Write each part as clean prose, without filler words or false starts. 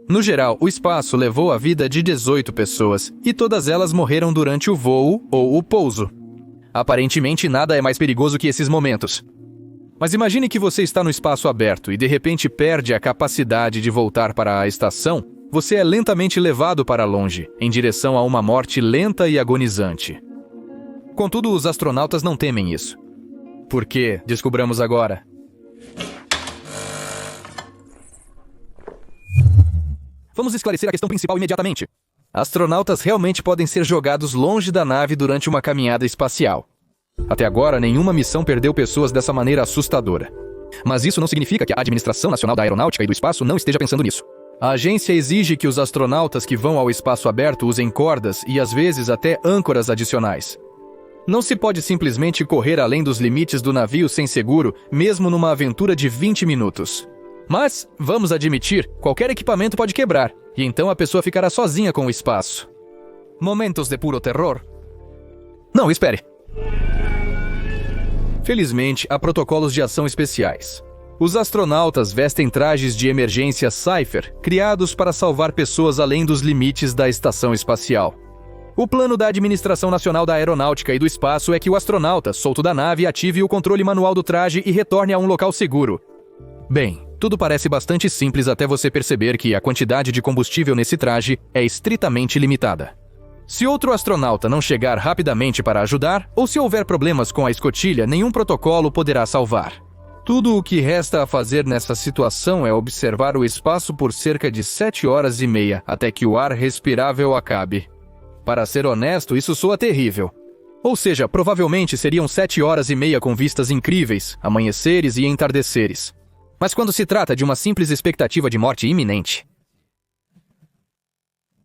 No geral, o espaço levou a vida de 18 pessoas, e todas elas morreram durante o voo ou o pouso. Aparentemente, nada é mais perigoso que esses momentos. Mas imagine que você está no espaço aberto e de repente perde a capacidade de voltar para a estação. Você é lentamente levado para longe, em direção a uma morte lenta e agonizante. Contudo, os astronautas não temem isso. Por quê? Descobramos agora. Vamos esclarecer a questão principal imediatamente. Astronautas realmente podem ser jogados longe da nave durante uma caminhada espacial. Até agora, nenhuma missão perdeu pessoas dessa maneira assustadora. Mas isso não significa que a Administração Nacional da Aeronáutica e do Espaço não esteja pensando nisso. A agência exige que os astronautas que vão ao espaço aberto usem cordas e, às vezes, até âncoras adicionais. Não se pode simplesmente correr além dos limites do navio sem seguro, mesmo numa aventura de 20 minutos. Mas, vamos admitir, qualquer equipamento pode quebrar, e então a pessoa ficará sozinha com o espaço. Momentos de puro terror. Não, espere. Felizmente, há protocolos de ação especiais. Os astronautas vestem trajes de emergência Cypher, criados para salvar pessoas além dos limites da estação espacial. O plano da Administração Nacional da Aeronáutica e do Espaço é que o astronauta, solto da nave, ative o controle manual do traje e retorne a um local seguro. Bem, tudo parece bastante simples até você perceber que a quantidade de combustível nesse traje é estritamente limitada. Se outro astronauta não chegar rapidamente para ajudar, ou se houver problemas com a escotilha, nenhum protocolo poderá salvar. Tudo o que resta a fazer nessa situação é observar o espaço por cerca de 7 horas e meia, até que o ar respirável acabe. Para ser honesto, isso soa terrível. Ou seja, provavelmente seriam 7 horas e meia com vistas incríveis, amanheceres e entardeceres. Mas quando se trata de uma simples expectativa de morte iminente,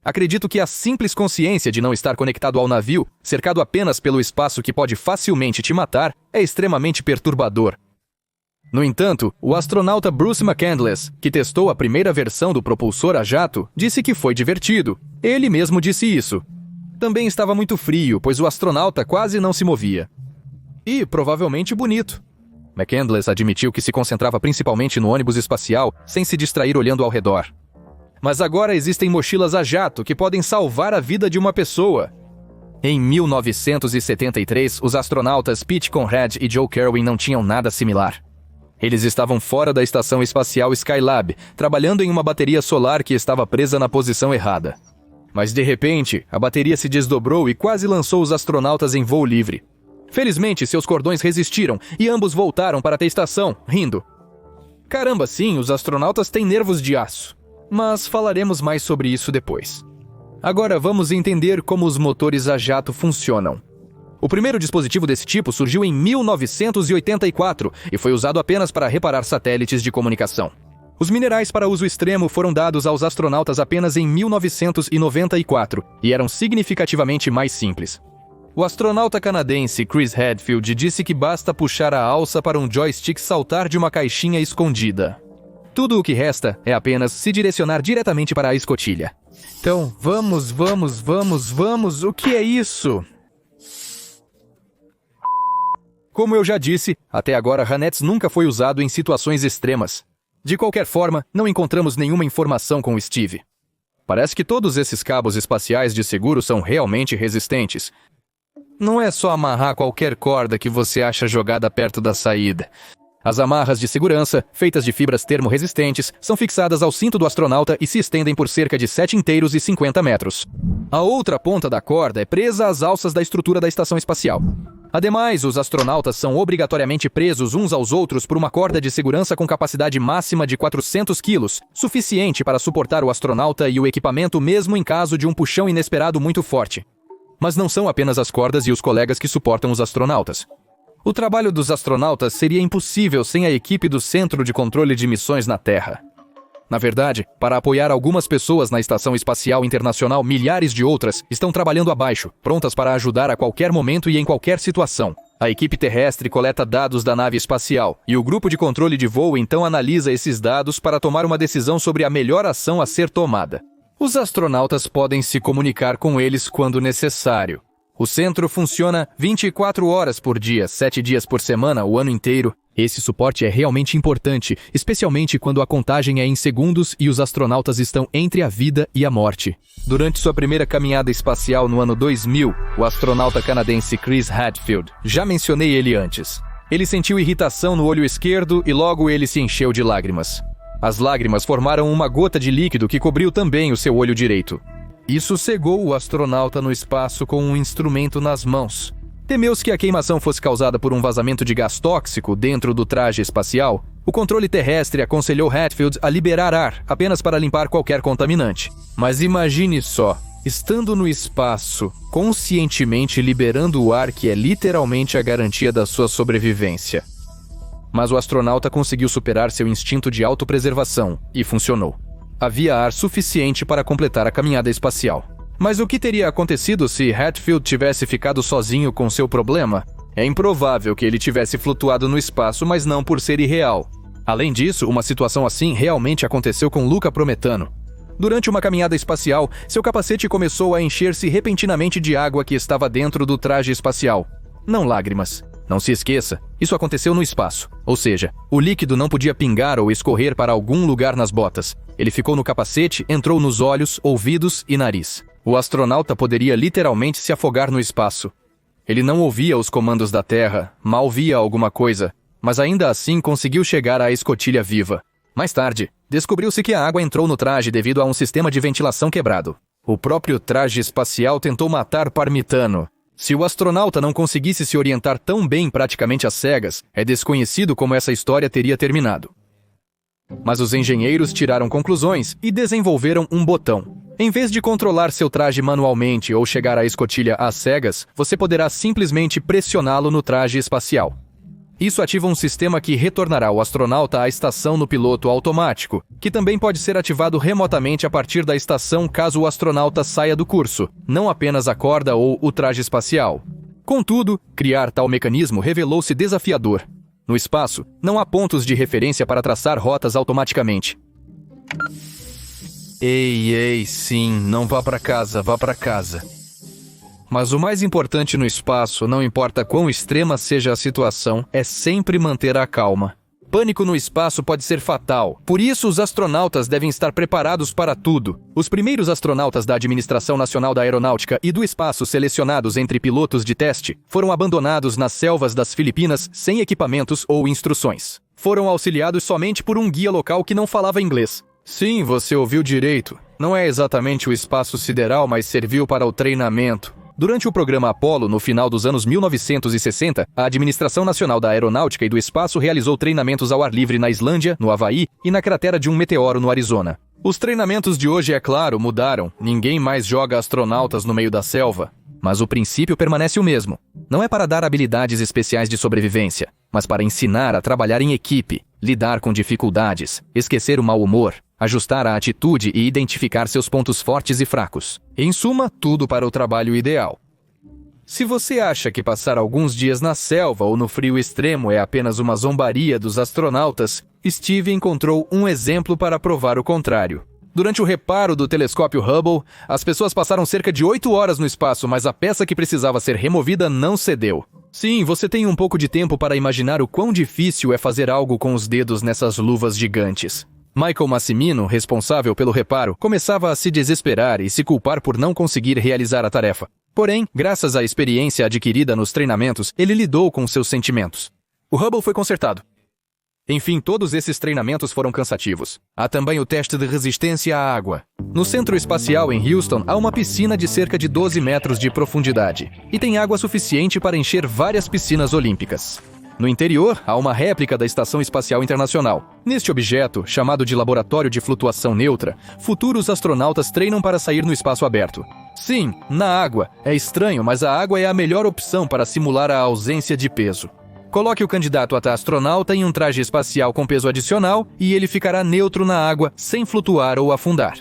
acredito que a simples consciência de não estar conectado ao navio, cercado apenas pelo espaço que pode facilmente te matar, é extremamente perturbador. No entanto, o astronauta Bruce McCandless, que testou a primeira versão do propulsor a jato, disse que foi divertido. Ele mesmo disse isso. Também estava muito frio, pois o astronauta quase não se movia. E, provavelmente, bonito. McCandless admitiu que se concentrava principalmente no ônibus espacial, sem se distrair olhando ao redor. Mas agora existem mochilas a jato que podem salvar a vida de uma pessoa. Em 1973, os astronautas Pete Conrad e Joe Kerwin não tinham nada similar. Eles estavam fora da estação espacial Skylab, trabalhando em uma bateria solar que estava presa na posição errada. Mas de repente, a bateria se desdobrou e quase lançou os astronautas em voo livre. Felizmente, seus cordões resistiram e ambos voltaram para a estação, rindo. Caramba, sim, os astronautas têm nervos de aço. Mas falaremos mais sobre isso depois. Agora vamos entender como os motores a jato funcionam. O primeiro dispositivo desse tipo surgiu em 1984 e foi usado apenas para reparar satélites de comunicação. Os minerais para uso extremo foram dados aos astronautas apenas em 1994 e eram significativamente mais simples. O astronauta canadense Chris Hadfield disse que basta puxar a alça para um joystick saltar de uma caixinha escondida. Tudo o que resta é apenas se direcionar diretamente para a escotilha. Então, vamos, o que é isso? Como eu já disse, até agora Hanets nunca foi usado em situações extremas. De qualquer forma, não encontramos nenhuma informação com Steve. Parece que todos esses cabos espaciais de seguro são realmente resistentes. Não é só amarrar qualquer corda que você acha jogada perto da saída. As amarras de segurança, feitas de fibras termorresistentes, são fixadas ao cinto do astronauta e se estendem por cerca de 7 inteiros e 50 metros. A outra ponta da corda é presa às alças da estrutura da estação espacial. Ademais, os astronautas são obrigatoriamente presos uns aos outros por uma corda de segurança com capacidade máxima de 400 quilos, suficiente para suportar o astronauta e o equipamento mesmo em caso de um puxão inesperado muito forte. Mas não são apenas as cordas e os colegas que suportam os astronautas. O trabalho dos astronautas seria impossível sem a equipe do Centro de Controle de Missões na Terra. Na verdade, para apoiar algumas pessoas na Estação Espacial Internacional, milhares de outras estão trabalhando abaixo, prontas para ajudar a qualquer momento e em qualquer situação. A equipe terrestre coleta dados da nave espacial, e o grupo de controle de voo então analisa esses dados para tomar uma decisão sobre a melhor ação a ser tomada. Os astronautas podem se comunicar com eles quando necessário. O centro funciona 24 horas por dia, 7 dias por semana, o ano inteiro, Esse suporte é realmente importante, especialmente quando a contagem é em segundos e os astronautas estão entre a vida e a morte. Durante sua primeira caminhada espacial no ano 2000, o astronauta canadense Chris Hadfield, já mencionei ele antes. Ele sentiu irritação no olho esquerdo e logo ele se encheu de lágrimas. As lágrimas formaram uma gota de líquido que cobriu também o seu olho direito. Isso cegou o astronauta no espaço com um instrumento nas mãos. Temeu-se que a queimação fosse causada por um vazamento de gás tóxico dentro do traje espacial. O controle terrestre aconselhou Hadfield a liberar ar apenas para limpar qualquer contaminante. Mas imagine só, estando no espaço, conscientemente liberando o ar que é literalmente a garantia da sua sobrevivência. Mas o astronauta conseguiu superar seu instinto de autopreservação e funcionou. Havia ar suficiente para completar a caminhada espacial. Mas o que teria acontecido se Hadfield tivesse ficado sozinho com seu problema? É improvável que ele tivesse flutuado no espaço, mas não por ser irreal. Além disso, uma situação assim realmente aconteceu com Luca Prometano. Durante uma caminhada espacial, seu capacete começou a encher-se repentinamente de água que estava dentro do traje espacial. Não lágrimas. Não se esqueça, isso aconteceu no espaço. Ou seja, o líquido não podia pingar ou escorrer para algum lugar nas botas. Ele ficou no capacete, entrou nos olhos, ouvidos e nariz. O astronauta poderia literalmente se afogar no espaço. Ele não ouvia os comandos da Terra, mal via alguma coisa, mas ainda assim conseguiu chegar à escotilha viva. Mais tarde, descobriu-se que a água entrou no traje devido a um sistema de ventilação quebrado. O próprio traje espacial tentou matar Parmitano. Se o astronauta não conseguisse se orientar tão bem praticamente às cegas, é desconhecido como essa história teria terminado. Mas os engenheiros tiraram conclusões e desenvolveram um botão. Em vez de controlar seu traje manualmente ou chegar à escotilha às cegas, você poderá simplesmente pressioná-lo no traje espacial. Isso ativa um sistema que retornará o astronauta à estação no piloto automático, que também pode ser ativado remotamente a partir da estação caso o astronauta saia do curso, não apenas a corda ou o traje espacial. Contudo, criar tal mecanismo revelou-se desafiador. No espaço, não há pontos de referência para traçar rotas automaticamente. Ei, sim, não vá para casa, vá para casa. Mas o mais importante no espaço, não importa quão extrema seja a situação, é sempre manter a calma. Pânico no espaço pode ser fatal, por isso os astronautas devem estar preparados para tudo. Os primeiros astronautas da Administração Nacional da Aeronáutica e do Espaço selecionados entre pilotos de teste foram abandonados nas selvas das Filipinas sem equipamentos ou instruções. Foram auxiliados somente por um guia local que não falava inglês. Sim, você ouviu direito. Não é exatamente o espaço sideral, mas serviu para o treinamento. Durante o programa Apollo, no final dos anos 1960, a Administração Nacional da Aeronáutica e do Espaço realizou treinamentos ao ar livre na Islândia, no Havaí e na cratera de um meteoro no Arizona. Os treinamentos de hoje, é claro, mudaram. Ninguém mais joga astronautas no meio da selva. Mas o princípio permanece o mesmo. Não é para dar habilidades especiais de sobrevivência, mas para ensinar a trabalhar em equipe, lidar com dificuldades, esquecer o mau humor, ajustar a atitude e identificar seus pontos fortes e fracos. Em suma, tudo para o trabalho ideal. Se você acha que passar alguns dias na selva ou no frio extremo é apenas uma zombaria dos astronautas, Steve encontrou um exemplo para provar o contrário. Durante o reparo do telescópio Hubble, as pessoas passaram cerca de 8 horas no espaço, mas a peça que precisava ser removida não cedeu. Sim, você tem um pouco de tempo para imaginar o quão difícil é fazer algo com os dedos nessas luvas gigantes. Michael Massimino, responsável pelo reparo, começava a se desesperar e se culpar por não conseguir realizar a tarefa. Porém, graças à experiência adquirida nos treinamentos, ele lidou com seus sentimentos. O Hubble foi consertado. Enfim, todos esses treinamentos foram cansativos. Há também o teste de resistência à água. No Centro Espacial em Houston, há uma piscina de cerca de 12 metros de profundidade. E tem água suficiente para encher várias piscinas olímpicas. No interior, há uma réplica da Estação Espacial Internacional. Neste objeto, chamado de Laboratório de Flutuação Neutra, futuros astronautas treinam para sair no espaço aberto. Sim, na água. É estranho, mas a água é a melhor opção para simular a ausência de peso. Coloque o candidato a astronauta em um traje espacial com peso adicional e ele ficará neutro na água, sem flutuar ou afundar.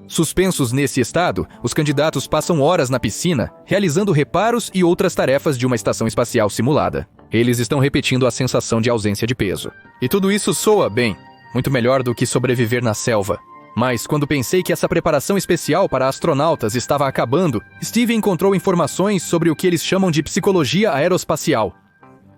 Suspensos nesse estado, os candidatos passam horas na piscina, realizando reparos e outras tarefas de uma estação espacial simulada. Eles estão repetindo a sensação de ausência de peso. E tudo isso soa bem, muito melhor do que sobreviver na selva. Mas quando pensei que essa preparação especial para astronautas estava acabando, Steve encontrou informações sobre o que eles chamam de psicologia aeroespacial.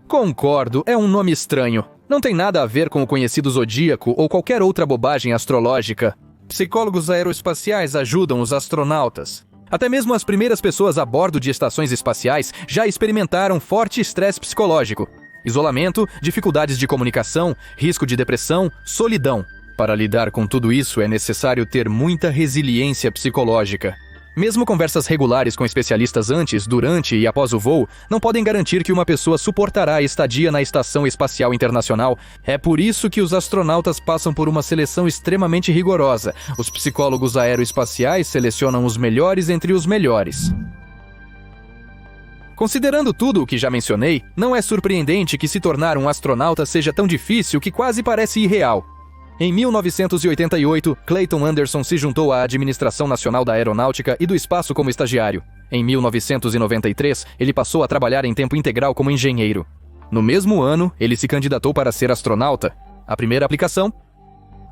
Concordo, é um nome estranho. Não tem nada a ver com o conhecido zodíaco ou qualquer outra bobagem astrológica. Psicólogos aeroespaciais ajudam os astronautas. Até mesmo as primeiras pessoas a bordo de estações espaciais já experimentaram forte estresse psicológico, isolamento, dificuldades de comunicação, risco de depressão, solidão. Para lidar com tudo isso é necessário ter muita resiliência psicológica. Mesmo conversas regulares com especialistas antes, durante e após o voo não podem garantir que uma pessoa suportará a estadia na Estação Espacial Internacional. É por isso que os astronautas passam por uma seleção extremamente rigorosa. Os psicólogos aeroespaciais selecionam os melhores entre os melhores. Considerando tudo o que já mencionei, não é surpreendente que se tornar um astronauta seja tão difícil que quase parece irreal. Em 1988, Clayton Anderson se juntou à Administração Nacional da Aeronáutica e do Espaço como estagiário. Em 1993, ele passou a trabalhar em tempo integral como engenheiro. No mesmo ano, ele se candidatou para ser astronauta. A primeira aplicação?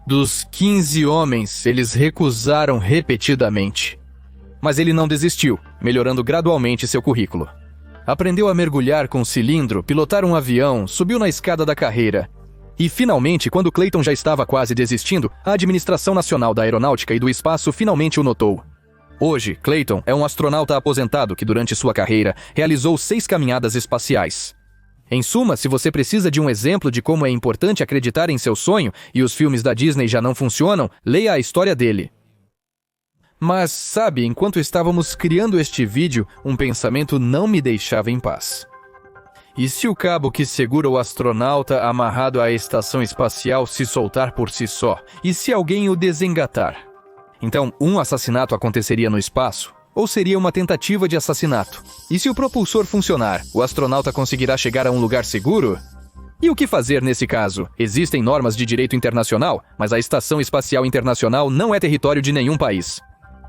Dos 15 homens, eles recusaram repetidamente. Mas ele não desistiu, melhorando gradualmente seu currículo. Aprendeu a mergulhar com cilindro, pilotar um avião, subiu na escada da carreira. E, finalmente, quando Clayton já estava quase desistindo, a Administração Nacional da Aeronáutica e do Espaço finalmente o notou. Hoje, Clayton é um astronauta aposentado que, durante sua carreira, realizou 6 caminhadas espaciais. Em suma, se você precisa de um exemplo de como é importante acreditar em seu sonho e os filmes da Disney já não funcionam, leia a história dele. Mas, sabe, enquanto estávamos criando este vídeo, um pensamento não me deixava em paz. E se o cabo que segura o astronauta amarrado à estação espacial se soltar por si só? E se alguém o desengatar? Então, um assassinato aconteceria no espaço? Ou seria uma tentativa de assassinato? E se o propulsor funcionar, o astronauta conseguirá chegar a um lugar seguro? E o que fazer nesse caso? Existem normas de direito internacional, mas a Estação Espacial Internacional não é território de nenhum país.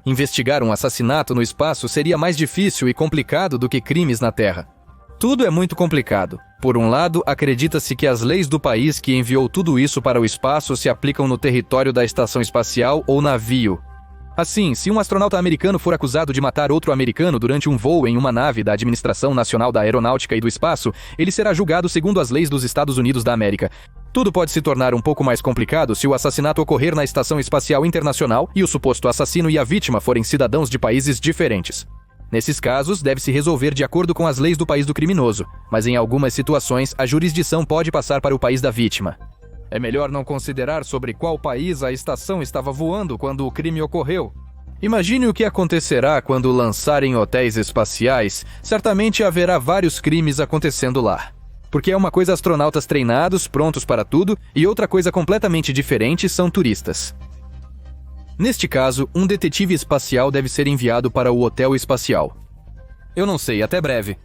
Investigar um assassinato no espaço seria mais difícil e complicado do que crimes na Terra. Tudo é muito complicado. Por um lado, acredita-se que as leis do país que enviou tudo isso para o espaço se aplicam no território da estação espacial ou navio. Assim, se um astronauta americano for acusado de matar outro americano durante um voo em uma nave da Administração Nacional da Aeronáutica e do Espaço, ele será julgado segundo as leis dos Estados Unidos da América. Tudo pode se tornar um pouco mais complicado se o assassinato ocorrer na Estação Espacial Internacional e o suposto assassino e a vítima forem cidadãos de países diferentes. Nesses casos, deve-se resolver de acordo com as leis do país do criminoso, mas em algumas situações, a jurisdição pode passar para o país da vítima. É melhor não considerar sobre qual país a estação estava voando quando o crime ocorreu. Imagine o que acontecerá quando lançarem hotéis espaciais. Certamente haverá vários crimes acontecendo lá. Porque é uma coisa astronautas treinados, prontos para tudo, e outra coisa completamente diferente são turistas. Neste caso, um detetive espacial deve ser enviado para o hotel espacial. Eu não sei, até breve.